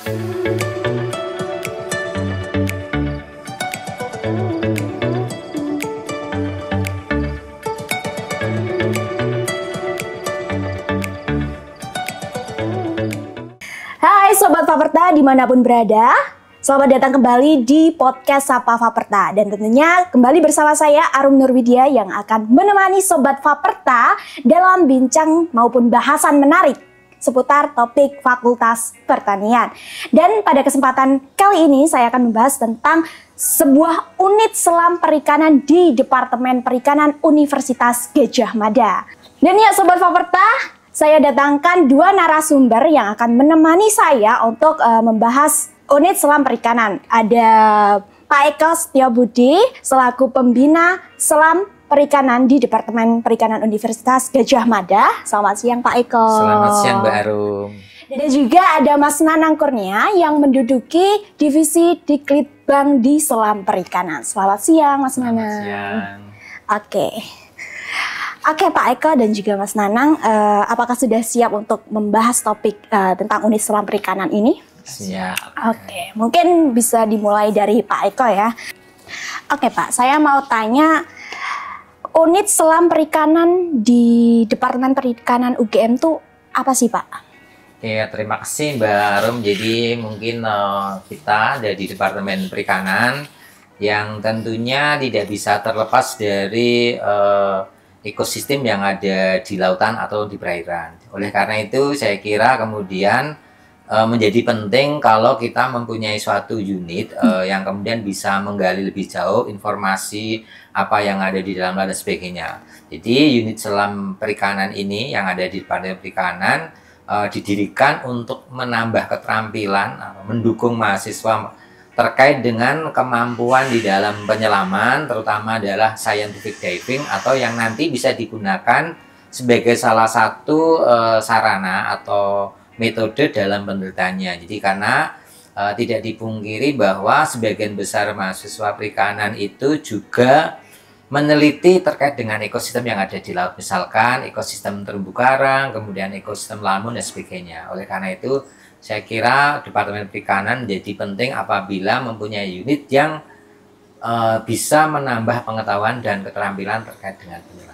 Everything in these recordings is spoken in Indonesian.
Hai Sobat Faperta dimanapun berada, selamat datang kembali di podcast Sapa Faperta. Dan tentunya kembali bersama saya Arum Nurwidya yang akan menemani Sobat Faperta dalam bincang maupun bahasan menarik seputar topik Fakultas Pertanian. Dan pada kesempatan kali ini saya akan membahas tentang sebuah unit selam perikanan di Departemen Perikanan Universitas Gadjah Mada. Dan ya Sobat Faperta, saya datangkan dua narasumber yang akan menemani saya untuk membahas unit selam perikanan. Ada Pak Eko Setiobudi selaku pembina selam perikanan di Departemen Perikanan Universitas Gadjah Mada. Selamat siang Pak Eko. Selamat siang Mbak Arum. Dan juga ada Mas Nanang Kurnia yang menduduki divisi Diklitbang di Selam Perikanan. Selamat siang Mas Nanang. Selamat siang. Oke Pak Eko dan juga Mas Nanang, apakah sudah siap untuk membahas topik tentang unit selam perikanan ini? Siap. Oke, mungkin bisa dimulai dari Pak Eko ya. Oke Pak, saya mau tanya, unit selam perikanan di Departemen Perikanan UGM itu apa sih Pak? Ya, terima kasih Mbak Arum. Jadi mungkin kita dari Departemen Perikanan yang tentunya tidak bisa terlepas dari ekosistem yang ada di lautan atau di perairan. Oleh karena itu saya kira kemudian menjadi penting kalau kita mempunyai suatu unit yang kemudian bisa menggali lebih jauh informasi apa yang ada di dalam laut dan sebagainya. Jadi unit selam perikanan ini yang ada di Departemen Perikanan didirikan untuk menambah keterampilan, mendukung mahasiswa terkait dengan kemampuan di dalam penyelaman, terutama adalah scientific diving atau yang nanti bisa digunakan sebagai salah satu sarana atau metode dalam penelitiannya. Jadi karena tidak dipungkiri bahwa sebagian besar mahasiswa perikanan itu juga meneliti terkait dengan ekosistem yang ada di laut, misalkan ekosistem terumbu karang, kemudian ekosistem lamun dan sebagainya. Oleh karena itu saya kira Departemen Perikanan jadi penting apabila mempunyai unit yang bisa menambah pengetahuan dan keterampilan terkait dengan penyelaman.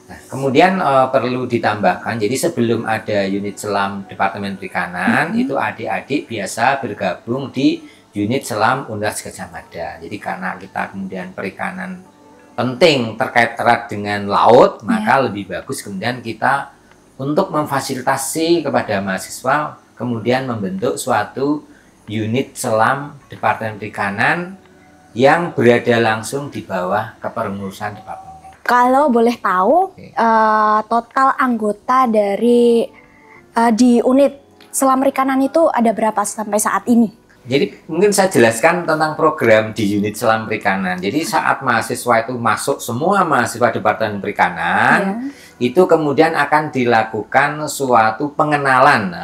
Nah, kemudian perlu ditambahkan, jadi sebelum ada unit selam Departemen Perikanan, itu adik-adik biasa bergabung di unit selam Universitas Gadjah Mada. Jadi karena kita kemudian perikanan penting terkait erat dengan laut, maka lebih bagus kemudian kita untuk memfasilitasi kepada mahasiswa kemudian membentuk suatu unit selam Departemen Perikanan yang berada langsung di bawah kepengurusan departemen. Kalau boleh tahu, total anggota dari di unit selam perikanan itu ada berapa sampai saat ini? Jadi mungkin saya jelaskan tentang program di unit selam perikanan. Jadi saat mahasiswa itu masuk, semua mahasiswa Departemen Perikanan itu kemudian akan dilakukan suatu pengenalan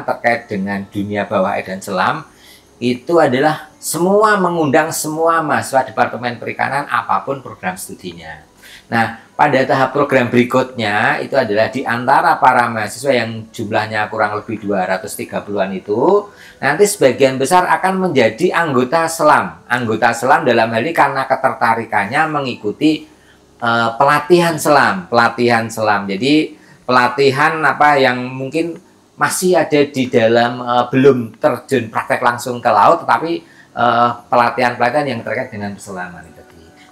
terkait dengan dunia bawah air dan selam. Itu adalah semua mengundang semua mahasiswa Departemen Perikanan apapun program studinya. Nah, pada tahap program berikutnya itu adalah di antara para mahasiswa yang jumlahnya kurang lebih 230-an itu, nanti sebagian besar akan menjadi anggota selam. Anggota selam dalam hal ini karena ketertarikannya mengikuti pelatihan selam. Jadi pelatihan apa yang mungkin masih ada di dalam belum terjun praktek langsung ke laut, tetapi pelatihan-pelatihan yang terkait dengan perselaman itu.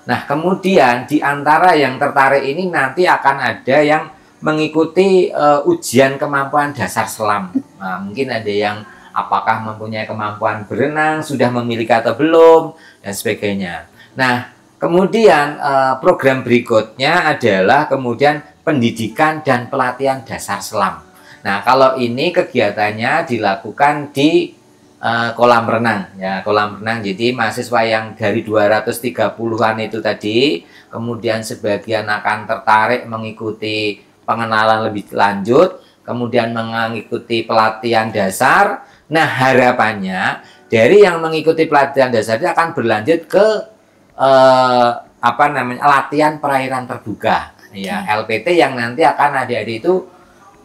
Nah, kemudian di antara yang tertarik ini nanti akan ada yang mengikuti ujian kemampuan dasar selam. Nah, mungkin ada yang apakah mempunyai kemampuan berenang, sudah memiliki atau belum, dan sebagainya. Nah, kemudian program berikutnya adalah kemudian pendidikan dan pelatihan dasar selam. Nah, kalau ini kegiatannya dilakukan di kolam renang ya, kolam renang. Jadi mahasiswa yang dari 230-an itu tadi kemudian sebagian akan tertarik mengikuti pengenalan lebih lanjut, kemudian mengikuti pelatihan dasar. Nah, harapannya dari yang mengikuti pelatihan dasar itu akan berlanjut ke latihan perairan terbuka ya, LPT, yang nanti akan adik-adik itu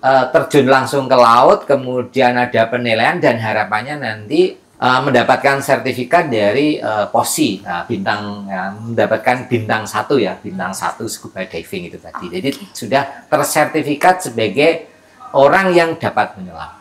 terjun langsung ke laut, kemudian ada penilaian dan harapannya nanti mendapatkan sertifikat dari POSI, bintang mendapatkan bintang 1 ya, bintang 1 scuba diving itu tadi. Jadi sudah tersertifikat sebagai orang yang dapat menyelam.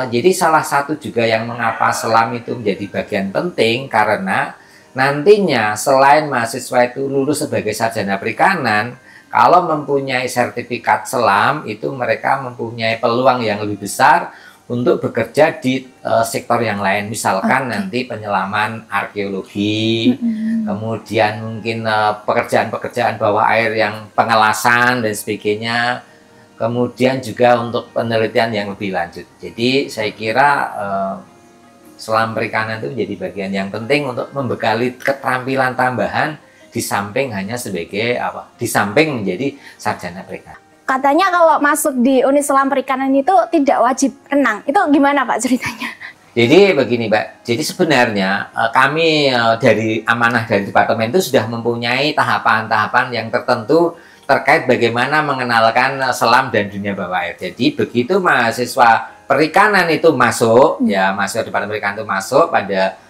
Jadi salah satu juga yang mengapa selam itu menjadi bagian penting karena nantinya selain mahasiswa itu lulus sebagai sarjana perikanan, kalau mempunyai sertifikat selam itu mereka mempunyai peluang yang lebih besar untuk bekerja di sektor yang lain, misalkan nanti penyelaman arkeologi, kemudian mungkin pekerjaan-pekerjaan bawah air yang pengelasan dan sebagainya, kemudian juga untuk penelitian yang lebih lanjut. Jadi saya kira selam perikanan itu menjadi bagian yang penting untuk membekali keterampilan tambahan di samping hanya sebagai di samping menjadi sarjana perikanan. Katanya kalau masuk di unit selam perikanan itu tidak wajib renang. Itu gimana Pak ceritanya? Jadi begini Mbak, jadi sebenarnya kami dari amanah dari departemen itu sudah mempunyai tahapan-tahapan yang tertentu terkait bagaimana mengenalkan selam dan dunia bawah air. Jadi begitu mahasiswa perikanan itu masuk, ya mahasiswa departemen perikanan itu masuk pada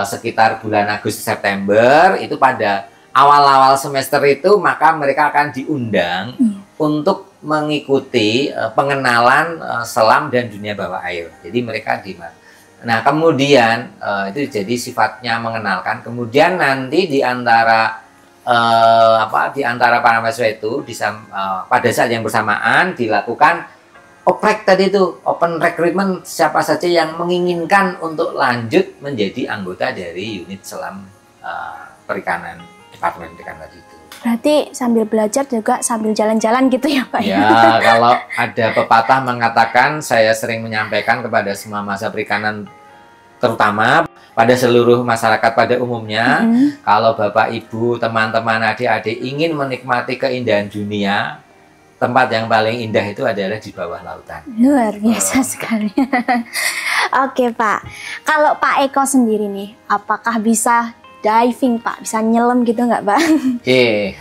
sekitar bulan Agustus September, itu pada awal-awal semester itu maka mereka akan diundang untuk mengikuti pengenalan selam dan dunia bawah air. Jadi mereka nah kemudian itu jadi sifatnya mengenalkan. Kemudian nanti di antara para mahasiswa itu pada saat yang bersamaan dilakukan oprek tadi itu, open recruitment, siapa saja yang menginginkan untuk lanjut menjadi anggota dari unit selam perikanan, departemen perikanan tadi itu. Berarti sambil belajar juga sambil jalan-jalan gitu ya Pak? Ya, kalau ada pepatah mengatakan, saya sering menyampaikan kepada semua mahasiswa perikanan, terutama pada seluruh masyarakat pada umumnya, kalau Bapak, Ibu, teman-teman, adik-adik ingin menikmati keindahan dunia, tempat yang paling indah itu adalah di bawah lautan. Luar biasa sekali. Oke Pak, kalau Pak Eko sendiri nih, apakah bisa diving Pak? Bisa nyelam gitu nggak Pak? Oke,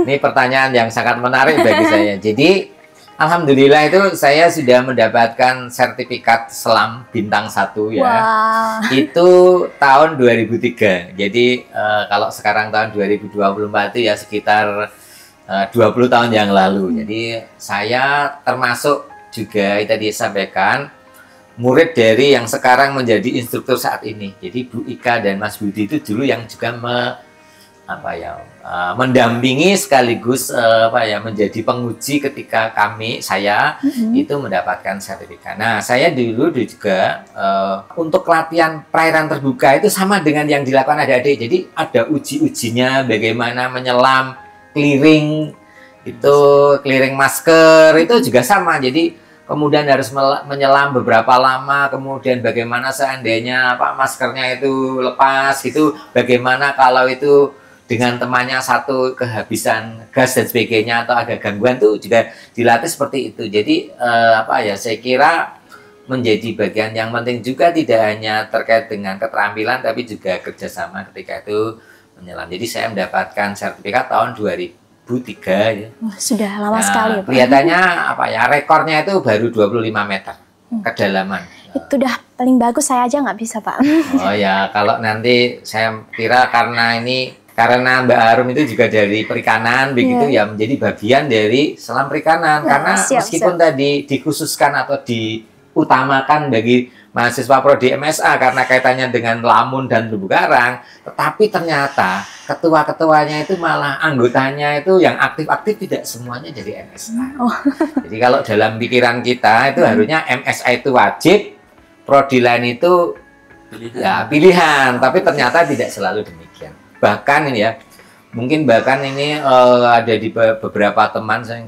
ini pertanyaan yang sangat menarik bagi saya. Jadi alhamdulillah itu saya sudah mendapatkan sertifikat selam bintang 1 ya. Wow. Itu tahun 2003. Jadi kalau sekarang tahun 2024 itu ya sekitar 20 tahun yang lalu. Jadi saya termasuk juga tadi disampaikan murid dari yang sekarang menjadi instruktur saat ini. Jadi Bu Ika dan Mas Budi itu dulu yang juga mendampingi sekaligus menjadi penguji ketika saya itu mendapatkan sertifikat. Nah, saya dulu juga untuk latihan perairan terbuka itu sama dengan yang dilakukan adik-adik. Jadi ada uji-ujinya bagaimana menyelam, clearing masker itu juga sama. Jadi kemudian harus menyelam beberapa lama, kemudian bagaimana seandainya maskernya itu lepas gitu, bagaimana kalau itu dengan temannya satu kehabisan gas dan sebagainya atau agak gangguan tuh juga dilatih seperti itu. Jadi saya kira menjadi bagian yang penting juga, tidak hanya terkait dengan keterampilan tapi juga kerjasama ketika itu menyelam. Jadi saya mendapatkan sertifikat tahun 2003 ya. Sudah lama sekali Pak. Kelihatannya rekornya itu baru 25 meter kedalaman. Itu udah paling bagus, saya aja nggak bisa Pak. Oh ya, kalau nanti saya kira karena Mbak Arum itu juga dari perikanan begitu ya, menjadi bagian dari selam perikanan. Karena meskipun tadi dikhususkan atau diutamakan bagi mahasiswa prodi MSA karena kaitannya dengan lamun dan terumbu karang, tetapi ternyata ketua-ketuanya itu malah anggotanya itu yang aktif-aktif tidak semuanya dari MSA. Jadi kalau dalam pikiran kita itu harusnya MSA itu wajib, prodi lain itu pilihan, tapi ternyata tidak selalu demikian. Bahkan ini ya, mungkin ini ada di beberapa teman saya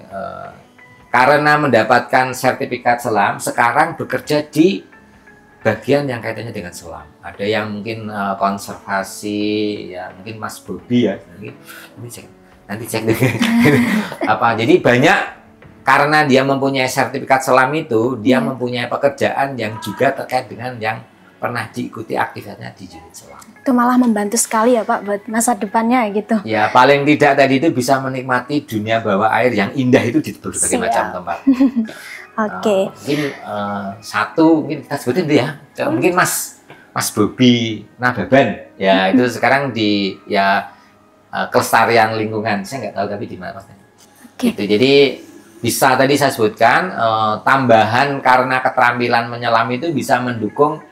karena mendapatkan sertifikat selam sekarang bekerja di bagian yang kaitannya dengan selam. Ada yang mungkin konservasi, ya mungkin Mas Bobi ya. Nanti cek deh. Jadi banyak, karena dia mempunyai sertifikat selam itu, dia mempunyai pekerjaan yang juga terkait dengan yang pernah diikuti aktivitasnya di unit selam. Itu malah membantu sekali ya Pak buat masa depannya gitu. Ya paling tidak tadi itu bisa menikmati dunia bawah air yang indah itu di berbagai macam tempat. Oke. Mungkin satu mungkin kita sebutin dulu ya. Mungkin Mas Bobi Nababan. Ya itu sekarang di kelestarian lingkungan. Saya nggak tahu tapi di mana Mas. Gitu. Jadi bisa tadi saya sebutkan tambahan karena keterampilan menyelam itu bisa mendukung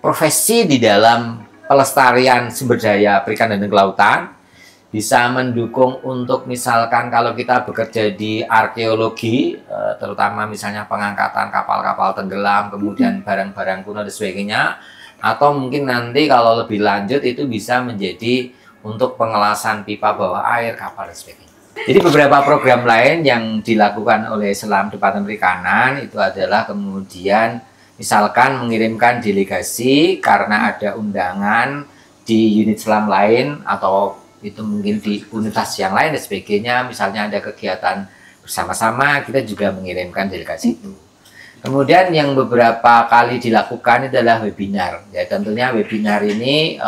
profesi di dalam pelestarian sumber daya perikanan dan kelautan, bisa mendukung untuk misalkan kalau kita bekerja di arkeologi, terutama misalnya pengangkatan kapal-kapal tenggelam, kemudian barang-barang kuno dan sebagainya, atau mungkin nanti kalau lebih lanjut itu bisa menjadi untuk pengelasan pipa bawah air kapal dan sebagainya. Jadi beberapa program lain yang dilakukan oleh Selam Departemen Perikanan itu adalah kemudian misalkan mengirimkan delegasi karena ada undangan di unit selam lain atau itu mungkin di universitas yang lain dan sebagainya, misalnya ada kegiatan bersama-sama, kita juga mengirimkan delegasi itu. Kemudian yang beberapa kali dilakukan adalah webinar. Ya tentunya webinar ini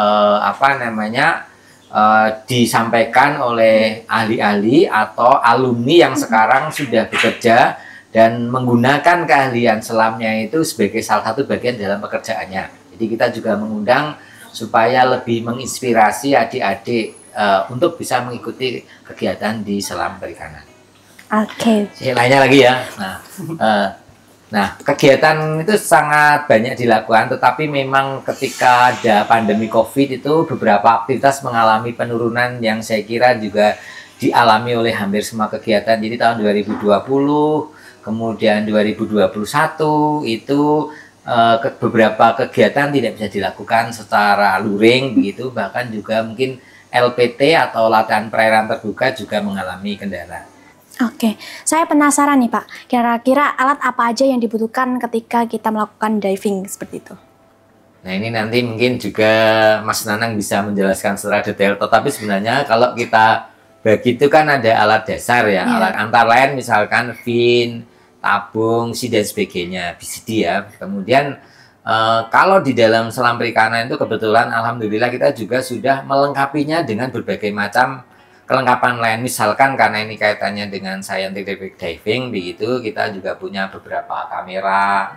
disampaikan oleh ahli-ahli atau alumni yang sekarang sudah bekerja dan menggunakan keahlian selamnya itu sebagai salah satu bagian dalam pekerjaannya. Jadi kita juga mengundang supaya lebih menginspirasi adik-adik untuk bisa mengikuti kegiatan di selam perikanan. Oke. Lainnya lagi ya. Nah, kegiatan itu sangat banyak dilakukan, tetapi memang ketika ada pandemi COVID itu beberapa aktivitas mengalami penurunan yang saya kira juga dialami oleh hampir semua kegiatan. Jadi tahun 2020, kemudian 2021 itu beberapa kegiatan tidak bisa dilakukan secara luring begitu, bahkan juga mungkin LPT atau latihan perairan terbuka juga mengalami kendala. Oke, saya penasaran nih Pak, kira-kira alat apa aja yang dibutuhkan ketika kita melakukan diving seperti itu? Nah ini nanti mungkin juga Mas Nanang bisa menjelaskan secara detail, tetapi sebenarnya kalau kita bagi itu kan ada alat dasar ya, alat antara lain misalkan fin, tabung, dan sebagainya, BCD ya. Kemudian kalau di dalam selam perikanan itu kebetulan alhamdulillah kita juga sudah melengkapinya dengan berbagai macam kelengkapan lain, misalkan karena ini kaitannya dengan scientific diving begitu, kita juga punya beberapa kamera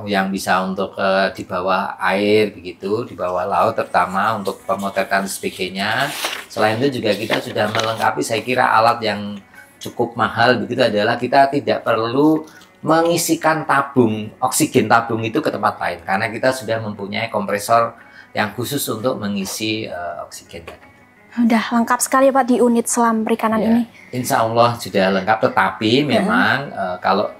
yang bisa untuk di bawah air begitu, di bawah laut terutama untuk pemotretan sebagainya. Selain itu juga kita sudah melengkapi saya kira alat yang cukup mahal begitu adalah kita tidak perlu mengisikan tabung oksigen tabung itu ke tempat lain karena kita sudah mempunyai kompresor yang khusus untuk mengisi oksigen tadi. Udah lengkap sekali Pak di unit selam perikanan ini. Insya Allah sudah lengkap, tetapi memang kalau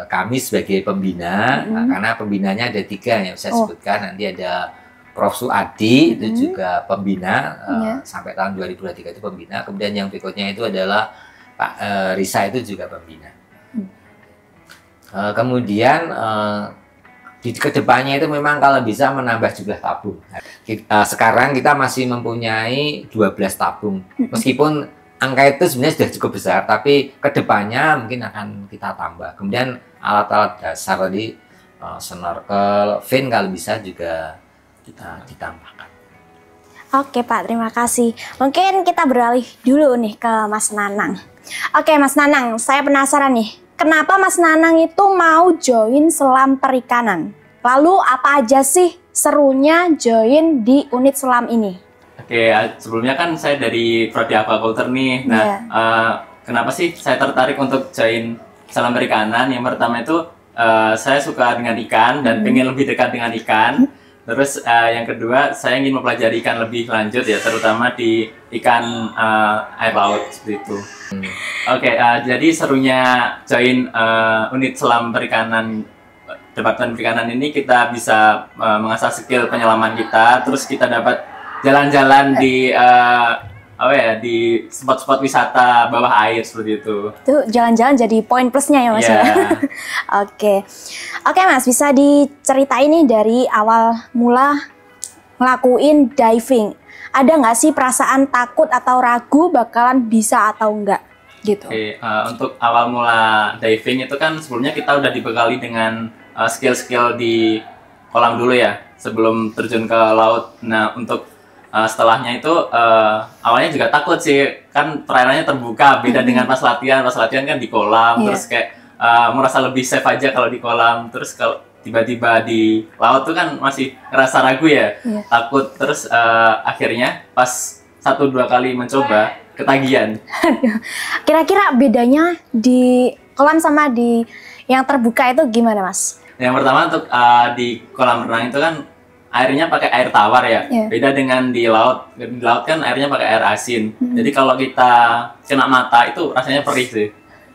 kami sebagai pembina, karena pembinanya ada 3 yang saya sebutkan, nanti ada Prof. Suadi itu juga pembina sampai tahun 2023 itu pembina, kemudian yang berikutnya itu adalah Pak Risa itu juga pembina. Kemudian di kedepannya itu memang kalau bisa menambah jumlah tabung. Sekarang kita masih mempunyai 12 tabung. Meskipun angka itu sebenarnya sudah cukup besar, tapi kedepannya mungkin akan kita tambah. Kemudian alat-alat dasar tadi, snorkel, fin kalau bisa juga kita ditambahkan. Oke Pak, terima kasih. Mungkin kita beralih dulu nih ke Mas Nanang. Oke Mas Nanang, saya penasaran nih. Kenapa Mas Nanang itu mau join selam perikanan? Lalu apa aja sih serunya join di unit selam ini? Oke, sebelumnya kan saya dari Prodi Aquaculture nih. Nah, kenapa sih saya tertarik untuk join selam perikanan? Yang pertama itu saya suka dengan ikan dan pengen lebih dekat dengan ikan. Terus yang kedua, saya ingin mempelajari ikan lebih lanjut ya, terutama di ikan air laut seperti itu. Oke, jadi serunya join unit selam perikanan Departemen Perikanan ini kita bisa mengasah skill penyelaman kita, terus kita dapat jalan-jalan di di spot-spot wisata bawah air seperti itu. Itu jalan-jalan jadi poin plusnya ya Mas. Oke. Oke Mas, bisa diceritain nih dari awal mula ngelakuin diving. Ada nggak sih perasaan takut atau ragu bakalan bisa atau enggak gitu? Oke, untuk awal mula diving itu kan sebelumnya kita udah dibekali dengan skill-skill di kolam dulu ya, sebelum terjun ke laut. Nah, untuk setelahnya itu awalnya juga takut sih, kan perairannya terbuka, beda dengan pas latihan kan di kolam, terus kayak merasa lebih safe aja kalau di kolam. Terus kalau tiba-tiba di laut tuh kan masih ngerasa ragu ya, takut. Terus akhirnya pas 1-2 kali mencoba ketagihan. Kira-kira bedanya di kolam sama di yang terbuka itu gimana, Mas? Yang pertama untuk di kolam renang itu kan airnya pakai air tawar ya. Beda dengan di laut. Di laut kan airnya pakai air asin. Jadi kalau kita kena mata itu rasanya perih sih.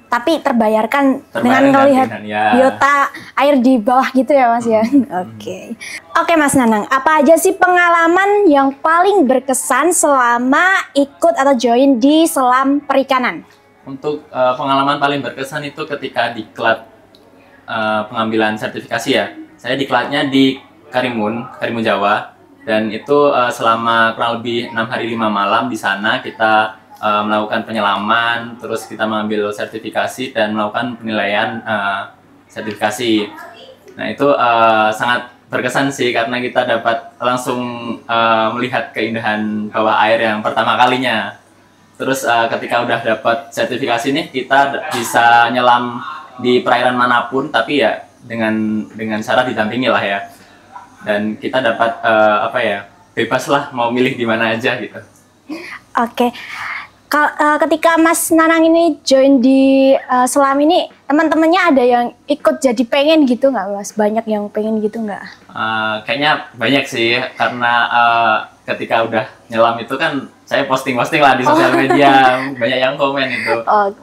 Tapi terbayarkan dengan melihat biota air di bawah gitu ya, Mas ya. Oke, Mas Nanang, apa aja sih pengalaman yang paling berkesan selama ikut atau join di selam perikanan? Untuk pengalaman paling berkesan itu ketika diklat pengambilan sertifikasi ya. Saya diklatnya di Karimun Jawa, dan itu selama kurang lebih 6 hari 5 malam di sana kita melakukan penyelaman, terus kita mengambil sertifikasi dan melakukan penilaian sertifikasi. Nah itu sangat berkesan sih karena kita dapat langsung melihat keindahan bawah air yang pertama kalinya. Terus ketika udah dapat sertifikasi nih, kita bisa nyelam di perairan manapun, tapi ya dengan syarat didampingi lah ya. Dan kita dapat bebas lah mau milih di mana aja gitu. Ketika Mas Nanang ini join di selam ini, teman-temannya ada yang ikut jadi pengen gitu nggak, Mas? Banyak yang pengen gitu nggak? Kayaknya banyak sih, karena ketika udah nyelam itu kan saya posting-posting lah di sosial media, banyak yang komen itu.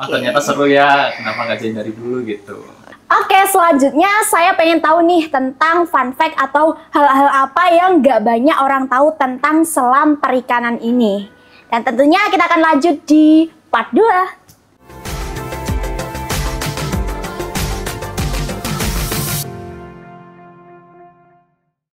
Ternyata seru ya, kenapa nggak join dari dulu gitu. Selanjutnya saya pengen tahu nih tentang fun fact atau hal-hal apa yang nggak banyak orang tahu tentang selam perikanan ini. Dan tentunya kita akan lanjut di part 2.